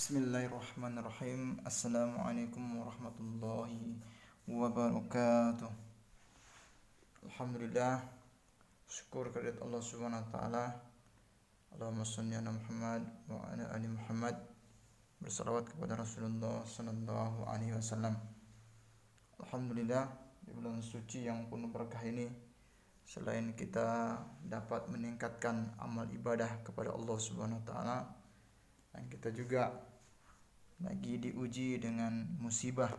Bismillahirrahmanirrahim. Assalamualaikum warahmatullahi wabarakatuh. Alhamdulillah, syukur kehadirat Allah Subhanahu wa taala. Allahumma shalli ala Muhammad wa ala ali Muhammad. Bersalawat kepada Rasulullah sallallahu alaihi wasallam. Alhamdulillah, di bulan suci yang penuh berkah ini, selain kita dapat meningkatkan amal ibadah kepada Allah Subhanahu wa taala, dan kita juga lagi diuji dengan musibah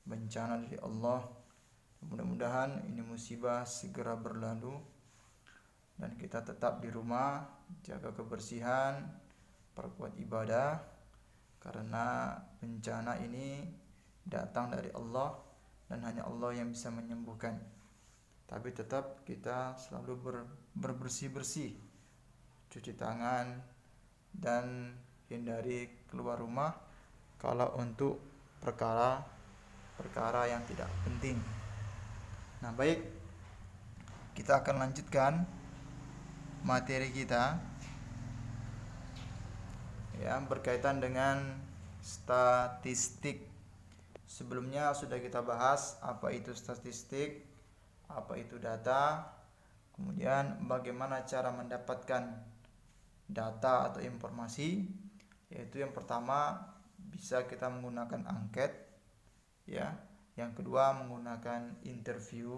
bencana dari Allah. Mudah-mudahan ini musibah segera berlalu dan kita tetap di rumah, jaga kebersihan, perkuat ibadah, karena bencana ini datang dari Allah dan hanya Allah yang bisa menyembuhkan. Tapi tetap kita selalu bersih-bersih, cuci tangan, dan hindari keluar rumah kalau untuk perkara yang tidak penting. Nah, baik, kita akan lanjutkan materi kita ya, berkaitan dengan statistik. Sebelumnya sudah kita bahas apa itu statistik, apa itu data, kemudian bagaimana cara mendapatkan data atau informasi, yaitu yang pertama bisa kita menggunakan angket ya, yang kedua menggunakan interview,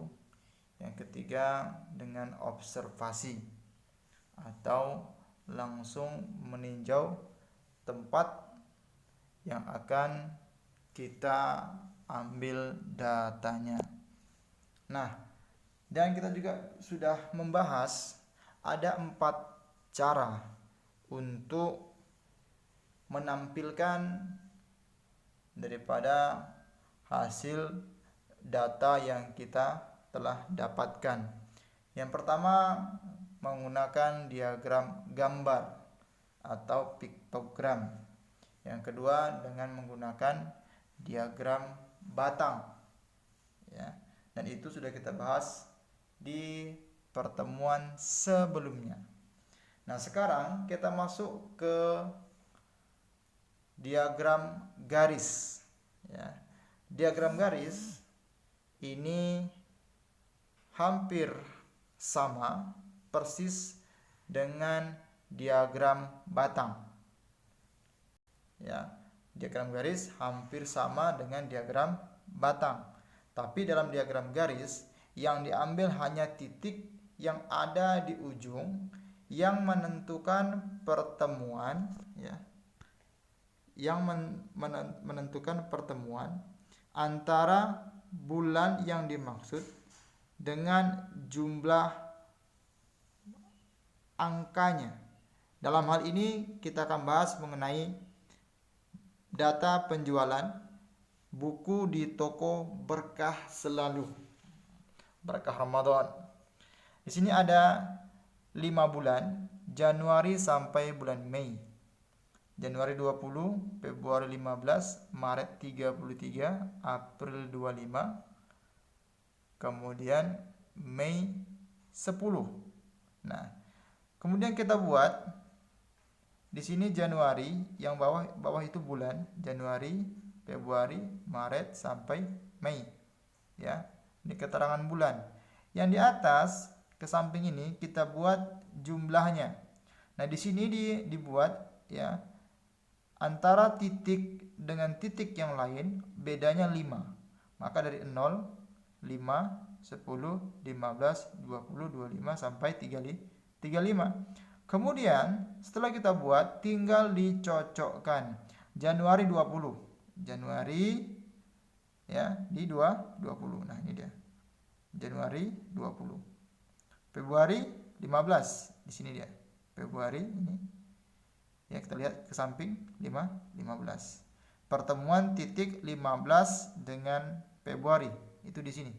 yang ketiga dengan observasi atau langsung meninjau tempat yang akan kita ambil datanya. Nah, dan kita juga sudah membahas ada 4 cara untuk menampilkan daripada hasil data yang kita telah dapatkan. Yang pertama menggunakan diagram gambar atau piktogram. Yang kedua dengan menggunakan diagram batang. Ya, dan itu sudah kita bahas di pertemuan sebelumnya. Nah, sekarang kita masuk ke diagram garis ya. Diagram garis ini hampir sama persis dengan diagram batang ya. Diagram garis hampir sama dengan diagram batang, tapi dalam diagram garis yang diambil hanya titik yang ada di ujung yang menentukan pertemuan ya, yang menentukan pertemuan antara bulan yang dimaksud dengan jumlah angkanya. Dalam hal ini kita akan bahas mengenai data penjualan buku di toko Berkah Selalu, Berkah Ramadan. Di sini ada 5 bulan, Januari sampai bulan Mei. Januari 20, Februari 15, Maret 33, April 25, kemudian Mei 10. Nah, kemudian kita buat di sini Januari, yang bawah itu bulan, Januari, Februari, Maret sampai Mei. Ya, ini keterangan bulan. Yang di atas ke samping ini kita buat jumlahnya. Nah, di sini dibuat ya, antara titik dengan titik yang lain bedanya 5. Maka dari 0, 5, 10, 15, 20, 25 sampai 35. Kemudian setelah kita buat tinggal dicocokkan. Januari 20. Januari ya di 20. Nah, ini dia. Januari 20. Februari 15, di sini dia. Februari ini. Ya, kita lihat ke samping 15. Pertemuan titik 15 dengan Februari itu di sini.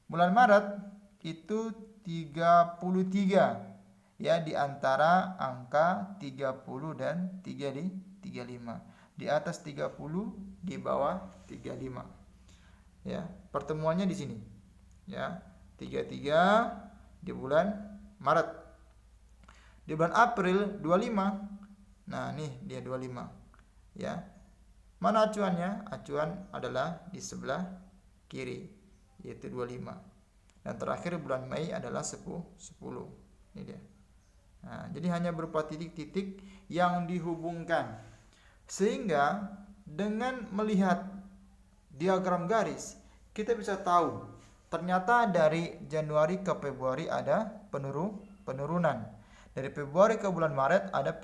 Bulan Maret itu 33 ya, di antara angka 30 dan 35. Di atas 30, di bawah 35. Ya, pertemuannya di sini. Ya, 33 di bulan Maret. Di bulan April 25. Nah, nih dia 25. ya. Mana acuannya? Acuan adalah di sebelah kiri, yaitu 25. Dan terakhir bulan Mei adalah 10. Ini dia. Nah, jadi hanya berupa titik-titik yang dihubungkan. Sehingga dengan melihat diagram garis, kita bisa tahu ternyata dari Januari ke Februari ada penurunan. Dari Februari ke bulan Maret ada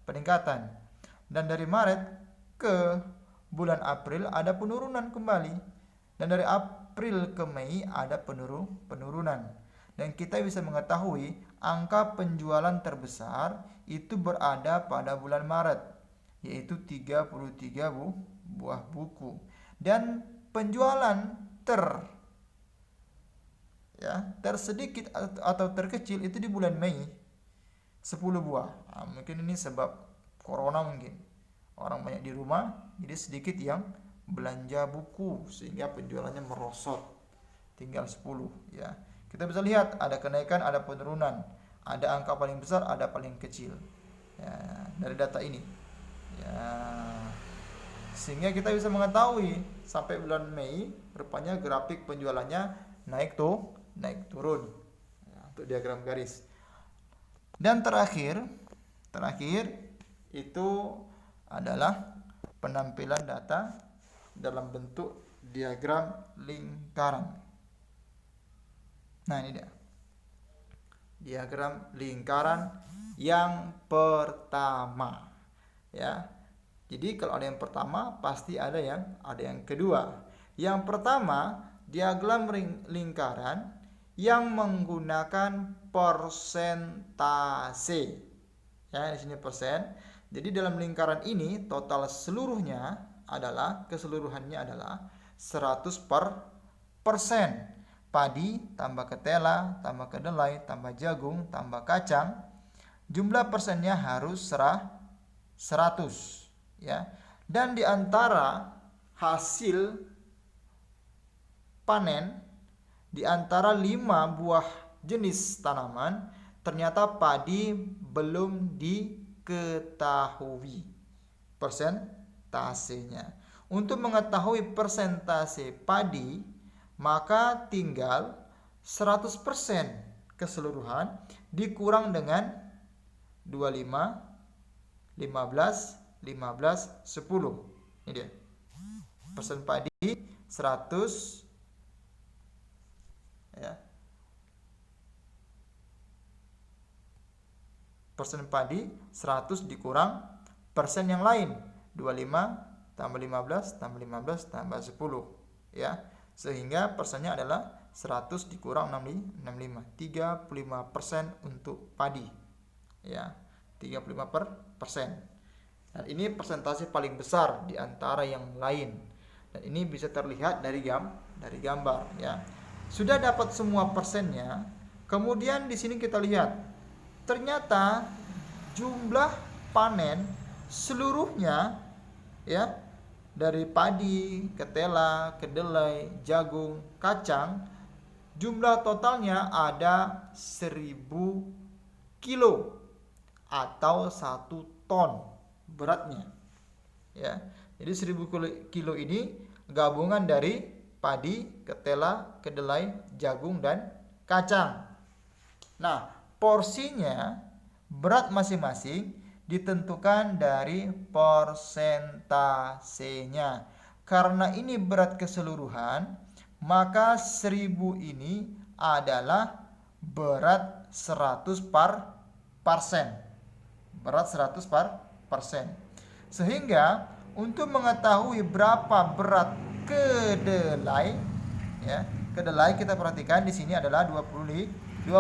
peningkatan. Dan dari Maret ke bulan April ada penurunan kembali. Dan dari April ke Mei ada penurunan. Dan kita bisa mengetahui angka penjualan terbesar itu berada pada bulan Maret, yaitu 33 buah buku. Dan penjualan tersedikit atau terkecil itu di bulan Mei, 10 buah. Nah, mungkin ini sebab corona mungkin. Orang banyak di rumah, jadi sedikit yang belanja buku sehingga penjualannya merosot, tinggal 10 ya. Kita bisa lihat ada kenaikan, ada penurunan, ada angka paling besar, ada paling kecil ya, dari data ini ya. Sehingga kita bisa mengetahui sampai bulan Mei rupanya grafik penjualannya naik turun ya, untuk diagram garis. Dan terakhir itu adalah penampilan data dalam bentuk diagram lingkaran. Nah, ini dia. Diagram lingkaran yang pertama. Ya. Jadi kalau ada yang pertama pasti ada yang kedua. Yang pertama, diagram lingkaran yang menggunakan persentase. Ya, di sini persen. Jadi dalam lingkaran ini total keseluruhannya adalah 100%. Padi tambah ketela, tambah kedelai, tambah jagung, tambah kacang. Jumlah persennya harus 100 ya. Dan di antara hasil panen di antara 5 buah jenis tanaman, ternyata padi belum diketahui persentasenya. Untuk mengetahui persentase padi, maka tinggal 100% keseluruhan dikurang dengan 25, 15, 10. Ini dia. Persen padi 100 ya. Persen padi 100 dikurang persen yang lain 25 tambah 15 tambah 15 tambah 10 ya, sehingga persennya adalah 100 dikurang 65, 35% untuk padi ya, 35%. Dan ini persentase paling besar di antara yang lain, dan ini bisa terlihat dari gambar ya. Sudah dapat semua persennya, kemudian di sini kita lihat ternyata jumlah panen seluruhnya ya, dari padi, ketela, kedelai, jagung, kacang, jumlah totalnya ada 1000 kilo atau 1 ton beratnya ya. Jadi 1000 kilo ini gabungan dari padi, ketela, kedelai, jagung, dan kacang. Nah, porsinya berat masing-masing ditentukan dari persentasenya. Karena ini berat keseluruhan, maka 1000 ini adalah berat 100%. Berat 100%. Sehingga untuk mengetahui berapa berat kedelai ya, kedelai kita perhatikan di sini adalah 25.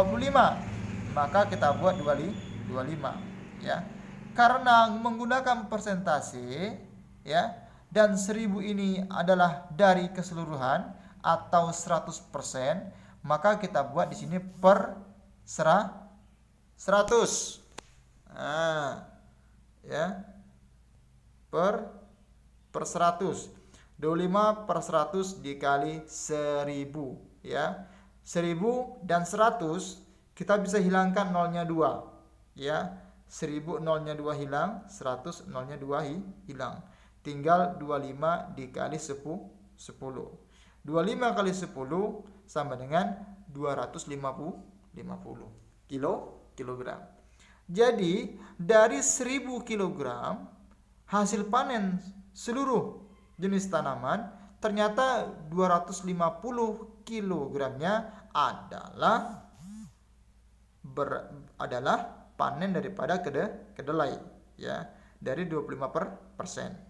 Maka kita buat 25 ya. Karena menggunakan persentase ya, dan 1000 ini adalah dari keseluruhan atau 100%, maka kita buat di sini per 100. Nah, ya. Per 100. 25 per 100 dikali 1000 ya. 1000 dan 100 kita bisa hilangkan nolnya 2 ya. 1000 nolnya 2 hilang, 100 nolnya 2 hilang. Tinggal 25 dikali 10. 25 kali 10 sama dengan 250 kilogram. Jadi dari 1000 kilogram hasil panen seluruh jenis tanaman, ternyata 250 kilogramnya adalah panen daripada kedelai, ya, dari 25%.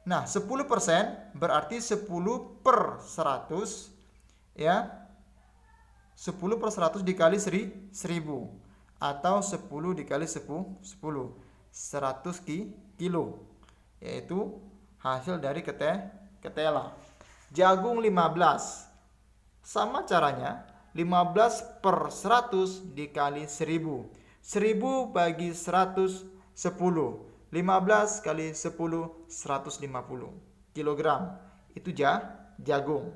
Nah, 10% berarti 10 per 100, ya. 10 per 100 dikali 1000 atau 10 dikali 10, 100 kilo, yaitu hasil dari ketela. Jagung 15, sama caranya, 15 per 100 dikali 1000. 1000 bagi 100, 10. 15 kali 10, 150 kilogram. Itu jagung.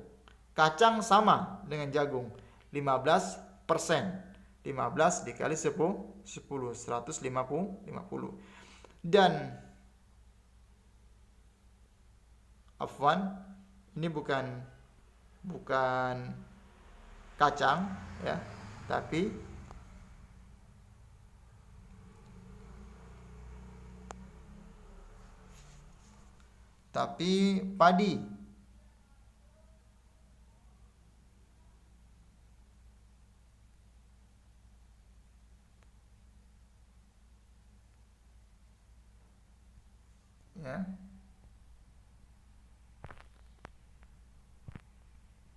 Kacang sama dengan jagung, 15%. 15 dikali 10, 150. Dan afwan, ini bukan kacang, ya, tapi padi. Ya.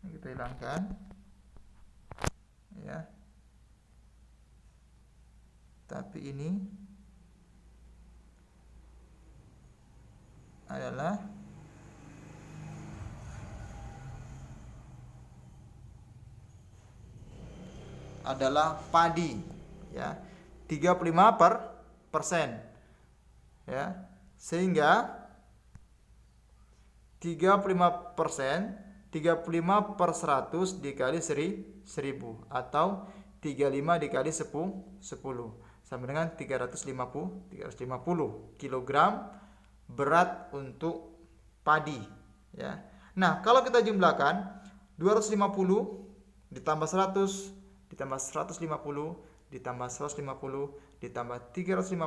Ini kita hilangkan. Ya. Tapi ini adalah padi, ya, 35%, ya, sehingga 35%, 35 per 100 dikali 1000 atau 35 dikali 10 sama dengan 350 kilogram berat untuk padi, ya. Nah, kalau kita jumlahkan 250 ditambah 100 ditambah 150 ditambah 150 ditambah 350,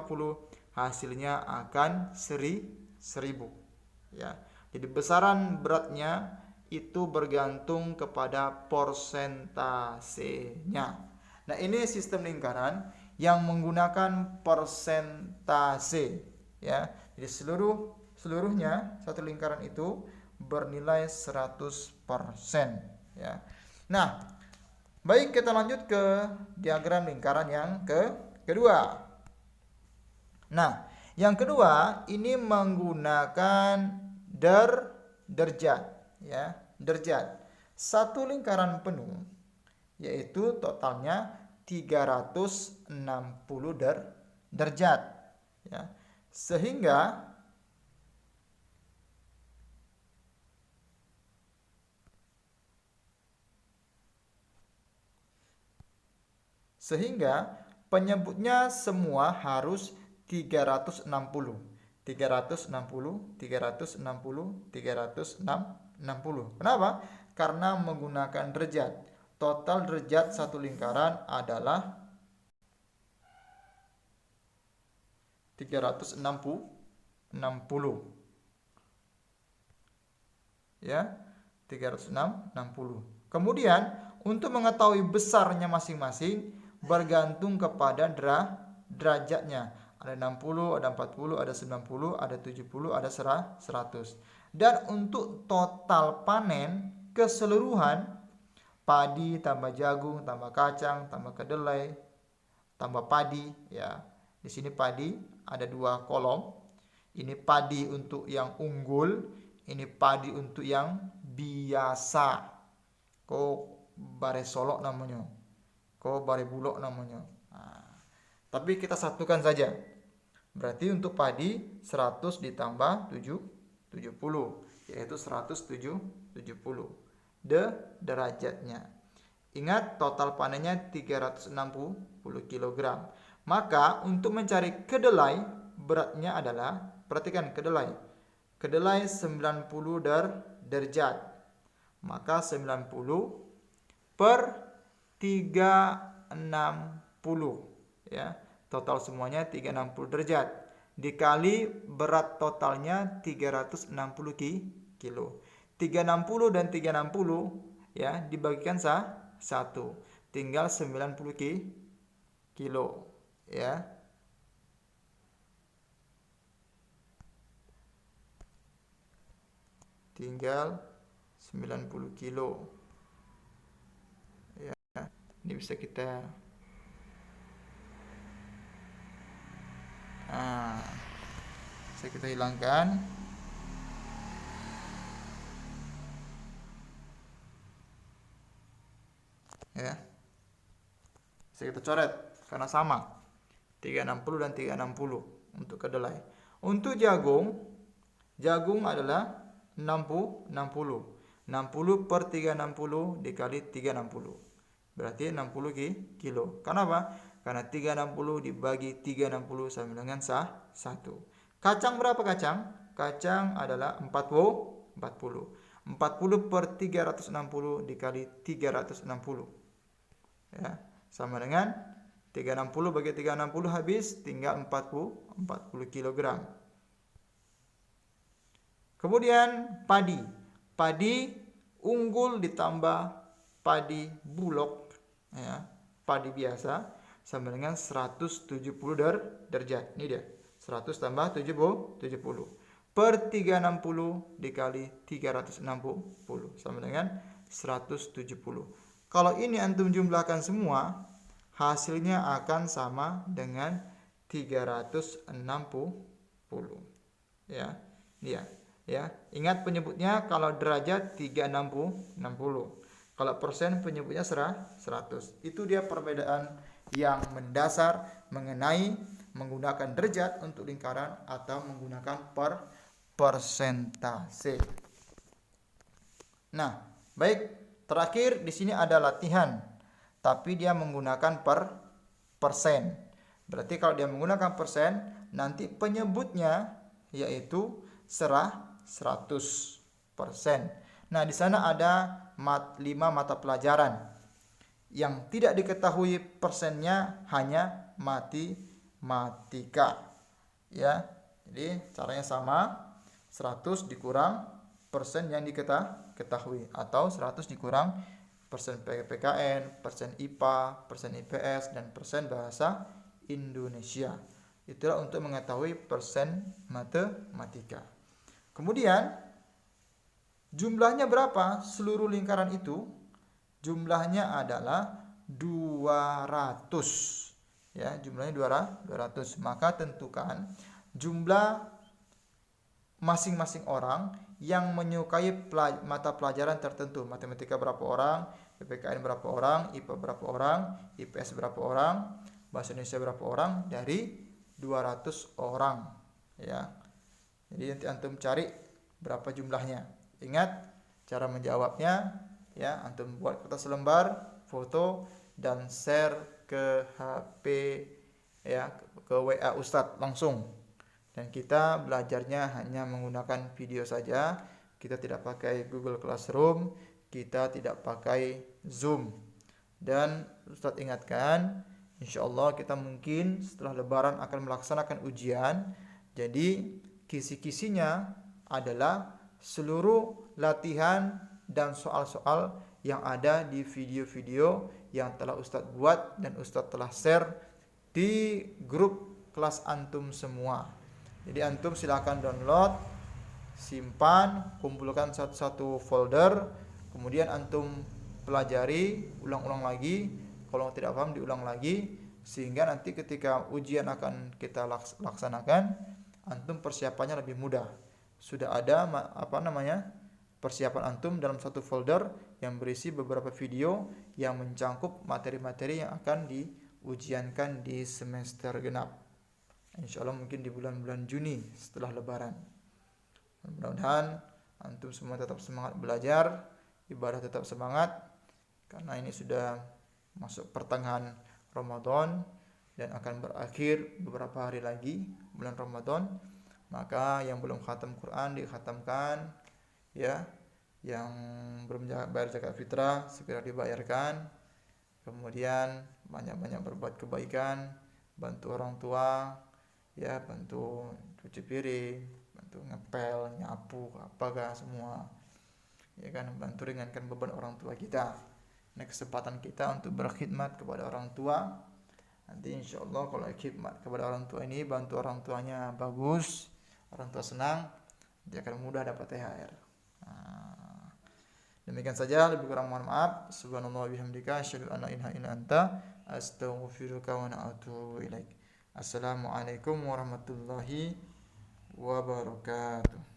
hasilnya akan 1000, ya. Jadi besaran beratnya itu bergantung kepada persentasenya. Nah, ini sistem lingkaran yang menggunakan persentase, ya. Jadi seluruhnya satu lingkaran itu bernilai 100%, ya. Nah, baik, kita lanjut ke diagram lingkaran yang kedua. Nah, yang kedua ini menggunakan derajat, ya, derajat. Satu lingkaran penuh yaitu totalnya 360 derajat, ya. Sehingga penyebutnya semua harus 360. Kenapa? Karena menggunakan derajat. Total derajat satu lingkaran adalah 360. Ya, 360. Kemudian untuk mengetahui besarnya masing-masing bergantung kepada derajatnya. Ada 60, ada 40, ada 90, ada 70, ada 100. Dan untuk total panen keseluruhan, padi tambah jagung tambah kacang tambah kedelai tambah padi, ya. Di sini padi ada 2 kolom. Ini padi untuk yang unggul, ini padi untuk yang biasa. Ko bare solok namanya, ko bare bulok namanya. Nah, tapi kita satukan saja. Berarti untuk padi 100 ditambah 70, yaitu 170 derajatnya. Ingat, total panennya 360 kg. Maka untuk mencari kedelai beratnya adalah, perhatikan kedelai. Kedelai 90 derajat. Maka 90 per 360 ya. Total semuanya 360 derajat dikali berat totalnya 360 kilo. 360 dan 360 ya dibagikan satu, tinggal 90 kilo ya. Tinggal 90 kilo ya. Ini bisa kita hilangkan. Ya. Bisa kita coret karena sama. 360 dan 360 untuk kedelai. Untuk jagung adalah 60 per 360 dikali 360. Berarti 60 kilo. Kenapa? Karena 360 dibagi 360 sama dengan 1. Kacang berapa kacang? Kacang adalah 40 per 360 dikali 360 ya, sama dengan 360 bagi 360 habis, tinggal 40 kg. Kemudian padi unggul ditambah padi bulog ya, padi biasa sama dengan 170 derajat. Ini dia, 100 tambah 70 per 360 dikali 360 sama dengan 170. Kalau ini antum jumlahkan semua, hasilnya akan sama dengan 360 ya. Ya. Ingat penyebutnya, kalau derajat 360. Kalau persen penyebutnya 100. Itu dia perbedaan yang mendasar mengenai menggunakan derajat untuk lingkaran atau menggunakan persentase. Nah, baik. Terakhir di sini ada latihan, tapi dia menggunakan persen. Berarti kalau dia menggunakan persen, nanti penyebutnya yaitu 100%. Nah, di sana ada 5 mata pelajaran. Yang tidak diketahui persennya hanya matematika. Ya. Jadi caranya sama, 100 dikurang persen yang diketahui, atau 100 dikurang persen PKN, persen IPA, persen IPS, dan persen bahasa Indonesia. Itulah untuk mengetahui persen matematika. Kemudian jumlahnya berapa seluruh lingkaran itu? Jumlahnya adalah 200 ya, jumlahnya 200. Maka tentukan jumlah masing-masing orang yang menyukai mata pelajaran tertentu. Matematika berapa orang, PPKN berapa orang, IPA berapa orang, IPS berapa orang, bahasa Indonesia berapa orang, dari 200 orang ya. Jadi nanti antum cari berapa jumlahnya. Ingat cara menjawabnya ya, antum buat kertas lembar, foto, dan share ke HP ya, ke WA Ustadz langsung. Dan kita belajarnya hanya menggunakan video saja. Kita tidak pakai Google Classroom, kita tidak pakai Zoom. Dan Ustadz ingatkan, insya Allah kita mungkin setelah Lebaran akan melaksanakan ujian. Jadi kisi-kisinya adalah seluruh latihan dan soal-soal yang ada di video-video yang telah Ustadz buat dan Ustadz telah share di grup kelas antum semua. Jadi antum silakan download, simpan, kumpulkan satu-satu folder, kemudian antum pelajari, ulang-ulang lagi. Kalau tidak paham diulang lagi, sehingga nanti ketika ujian akan kita laksanakan, antum persiapannya lebih mudah. Sudah ada persiapan antum dalam satu folder yang berisi beberapa video yang mencangkup materi-materi yang akan diujiankan di semester genap. Insya Allah mungkin di bulan-bulan Juni setelah Lebaran. Mudah-mudahan antum semua tetap semangat belajar, ibadah tetap semangat, karena ini sudah masuk pertengahan Ramadan dan akan berakhir beberapa hari lagi bulan Ramadan. Maka yang belum khatam Quran dikhatamkan, ya. Yang belum bayar zakat fitrah segera dibayarkan. Kemudian banyak-banyak berbuat kebaikan, bantu orang tua, ya, bantu cuci piring, bantu ngepel, nyapu, apakah semua, ya kan, bantu ringankan beban orang tua kita. Ini kesempatan kita untuk berkhidmat kepada orang tua. Nanti insya Allah kalau khidmat kepada orang tua ini, bantu orang tuanya bagus, orang tua senang, dia akan mudah dapat THR. Nah, demikian saja, lebih kurang mohon maaf. Subhanallah bihamdika asyhadu an la ilaha illa anta astaghfiruka wa atubu ilaik. Assalamualaikum warahmatullahi wabarakatuh.